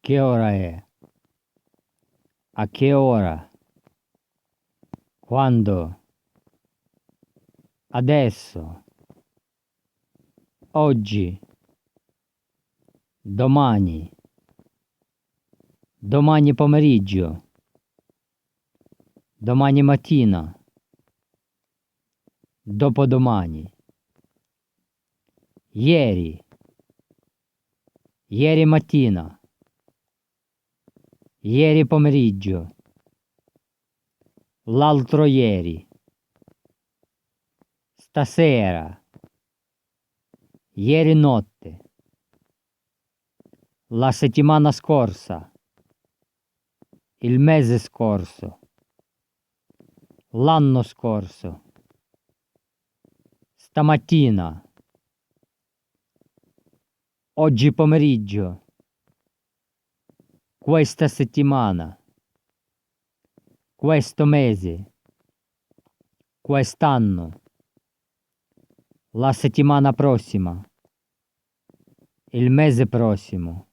Che ora è? A che ora? Quando? Adesso? Oggi? Domani? Domani pomeriggio? Domani mattina? Dopodomani? Ieri? Ieri mattina? Ieri pomeriggio? L'altro ieri? Stasera? Ieri notte? La settimana scorsa? Il mese scorso? L'anno scorso? Stamattina? Oggi pomeriggio? Questa settimana? Questo mese? Quest'anno? La settimana prossima? Il mese prossimo?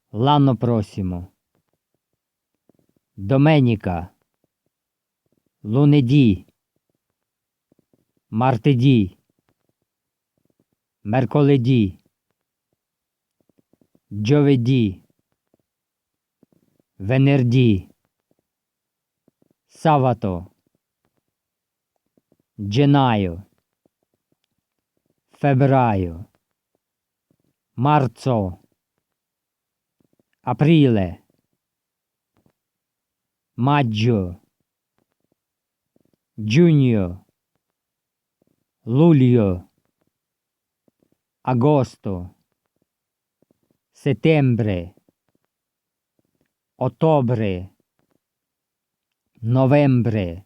L'anno prossimo? Domenica? Lunedì? Martedì? Mercoledì? Giovedì? Venerdì? Sabato? Gennaio? Febbraio? Marzo? Aprile? Maggio? Giugno? Luglio? Agosto? Settembre? Ottobre? Novembre?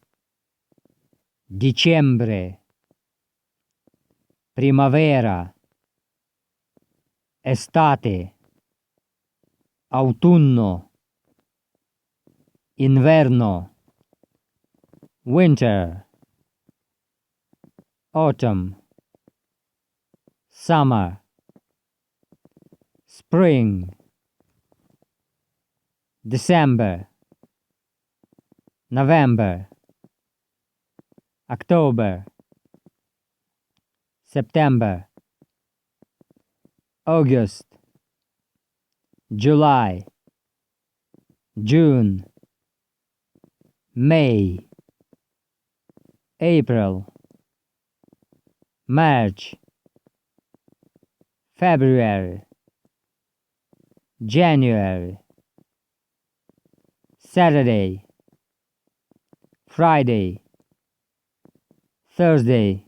Dicembre? Primavera? Estate? Autunno? Inverno? Winter? Autumn? Summer? Spring? December? November? October? September? August? July? June? May? April? March? February? January? Saturday? Friday? Thursday?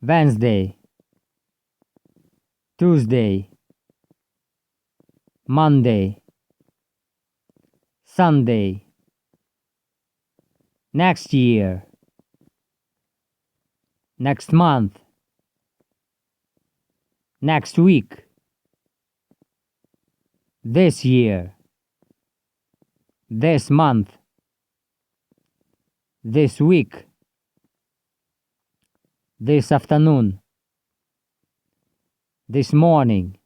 Wednesday? Tuesday? Monday? Sunday? Next year? Next month? Next week? This year? This month? This week? This afternoon? This morning?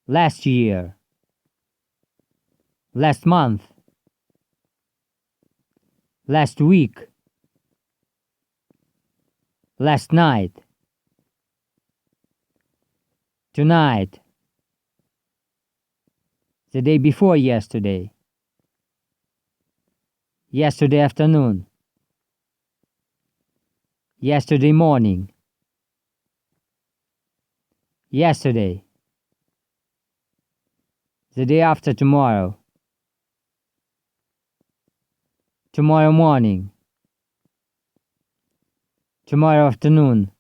Last year? Last month? Last week? Last night? Tonight? The day before yesterday? Yesterday afternoon? Yesterday morning? Yesterday? The day after tomorrow? Tomorrow morning? Tomorrow afternoon?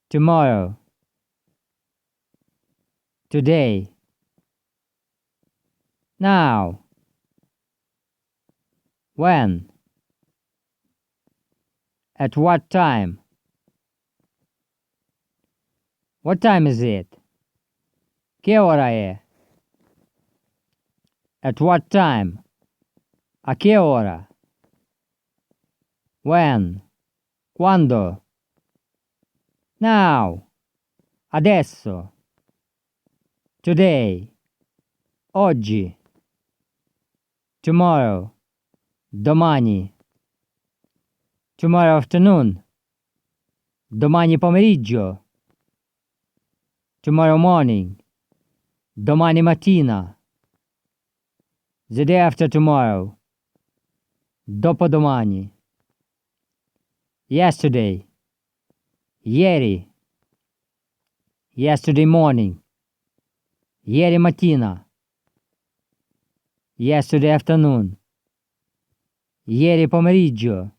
Tomorrow? Today? Now? When? At what time? What time is it? Che ora è? At what time? A che ora? When? Quando? Now. Adesso. Today. Oggi. Tomorrow. Domani. Tomorrow afternoon. Domani pomeriggio. Tomorrow morning. Domani mattina. The day after tomorrow. Dopodomani. Yesterday. Ieri. Yesterday morning. Ieri mattina. Yesterday afternoon. Ieri pomeriggio.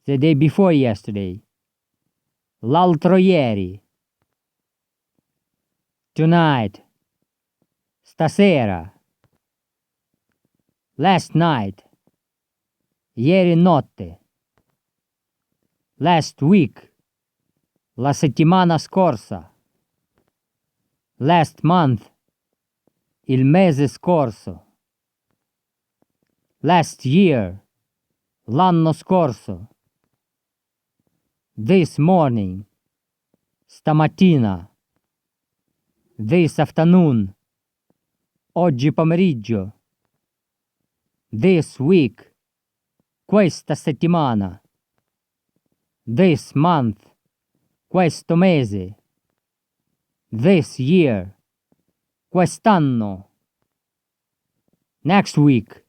The day before yesterday. L'altro ieri. Tonight. Stasera. Last night. Ieri notte. Last week. La settimana scorsa. Last month. Il mese scorso. Last year. L'anno scorso. This morning. Stamattina. This afternoon. Oggi pomeriggio. This week. Questa settimana. This month. Questo mese. This year. Quest'anno. Next week.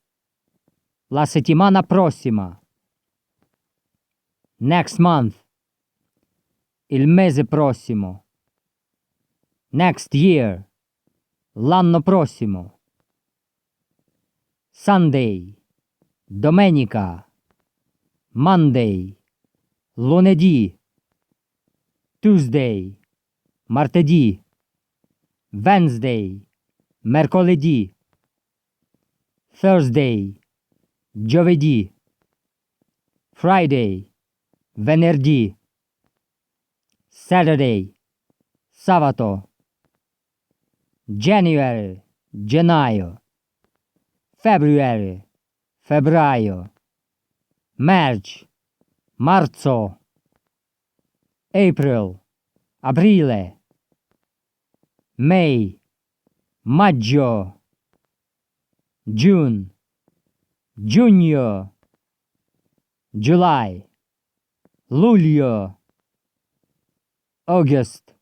La settimana prossima. Next month. Il mese prossimo. Next year. L'anno prossimo. Sunday. Domenica. Monday. Lunedì. Tuesday. Martedì. Wednesday. Mercoledì. Thursday. Giovedì. Friday. Venerdì. Saturday. Sabato. January. Gennaio. February. Febbraio. March. Marzo. April. Aprile. May. Maggio. June. Giugno. July. Luglio. August.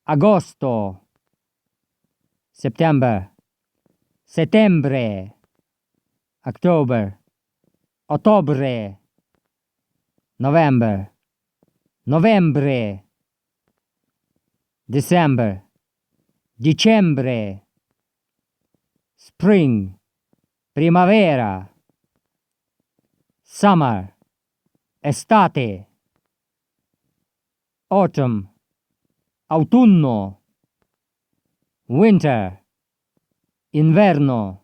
Agosto. September. Settembre. October. Ottobre. November. Novembre. December. Dicembre. Spring. Primavera. Summer. Estate. Autumn. Autunno. Winter. Inverno.